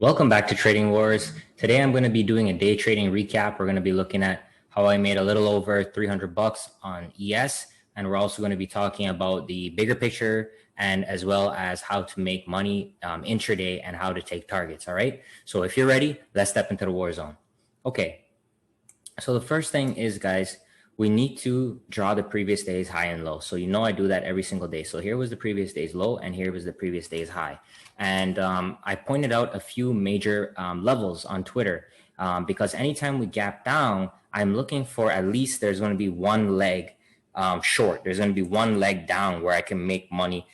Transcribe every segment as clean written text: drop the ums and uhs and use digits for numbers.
Welcome back to Trading Wars. Today I'm going to be doing a day trading recap. We're going to be looking at how I made a little over 300 bucks on ES, and we're also going to be talking about the bigger picture and as well as how to make money intraday and how to take targets. All right. So if you're ready, let's step into the war zone. Okay. So the first thing is, guys, we need to draw the previous day's high and low. So I do that every single day. So here was the previous day's low and here was the previous day's high. And I pointed out a few major levels on Twitter because anytime we gap down, I'm looking for at least there's going to be one leg short. There's going to be one leg down where I can make money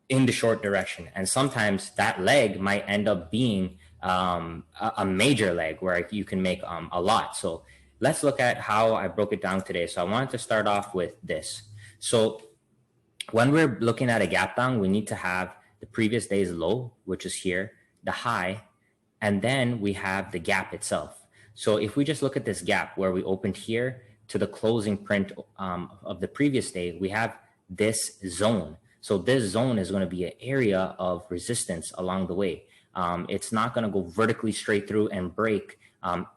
in the short direction. And sometimes that leg might end up being a major leg where you can make a lot. So let's look at how I broke it down today. So I wanted to start off with this. So when we're looking at a gap down, we need to have the previous day's low, which is here, the high, and then we have the gap itself. So if we just look at this gap where we opened here to the closing print of the previous day, we have this zone. So this zone is going to be an area of resistance along the way. It's not going to go vertically straight through and break.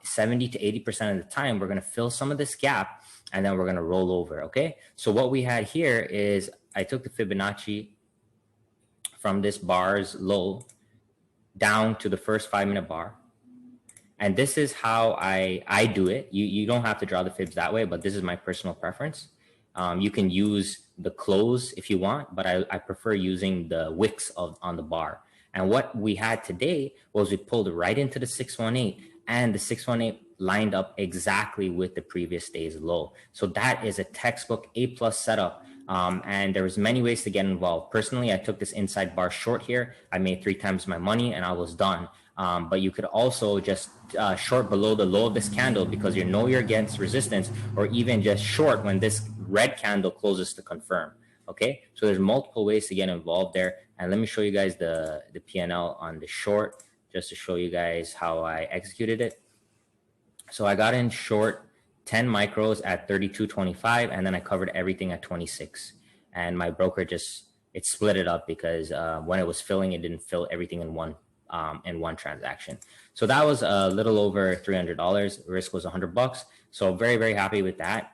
70 to 80% of the time, we're going to fill some of this gap and then we're going to roll over. Okay. So what we had here is I took the Fibonacci from this bar's low down to the first 5-minute bar. And this is how I do it. You don't have to draw the fibs that way, but this is my personal preference. You can use the close if you want, but I prefer using the wicks on the bar. And what we had today was we pulled right into the 618, and the 618 lined up exactly with the previous day's low. So that is a textbook A+ setup. And there was many ways to get involved. Personally, I took this inside bar short here. I made 3 times my money and I was done. But you could also just short below the low of this candle because you know you're against resistance, or even just short when this red candle closes to confirm. Okay, so there's multiple ways to get involved there. And let me show you guys the P&L on the short, just to show you guys how I executed it. So I got in short 10 micros at 32.25, and then I covered everything at 26. And my broker it split it up because when it was filling, it didn't fill everything in one transaction. So that was a little over $300. Risk was 100 bucks. So very, very happy with that.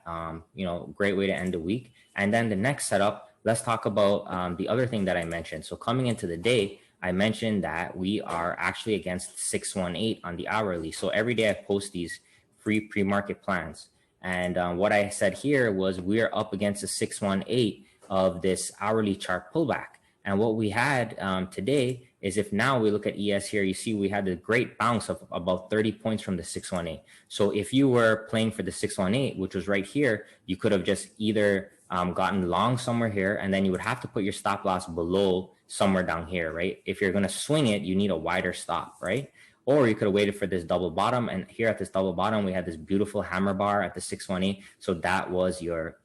Great way to end the week. And then the next setup, let's talk about the other thing that I mentioned. So coming into the day, I mentioned that we are actually against 618 on the hourly. So every day I post these free pre-market plans. And what I said here was we're up against the 618 of this hourly chart pullback. And what we had today is, if now we look at ES here, you see we had a great bounce of about 30 points from the 618. So if you were playing for the 618, which was right here, you could have just either gotten long somewhere here, and then you would have to put your stop loss below somewhere down here, right? If you're going to swing it, you need a wider stop, right? Or you could have waited for this double bottom. And here at this double bottom, we had this beautiful hammer bar at the 618. So that was your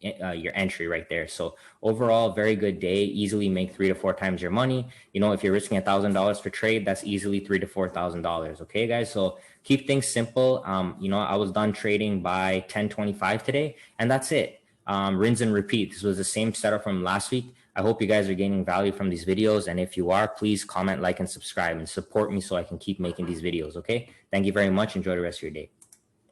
entry right there. So overall, very good day. Easily make 3 to 4 times your money. If you're risking $1,000 for trade, that's easily $3,000 to $4,000. Okay, guys. So keep things simple. I was done trading by 10:25 today, and that's it. Rinse and repeat. This was the same setup from last week. I hope you guys are gaining value from these videos. And if you are, please comment, like, and subscribe and support me so I can keep making these videos. Okay. Thank you very much. Enjoy the rest of your day.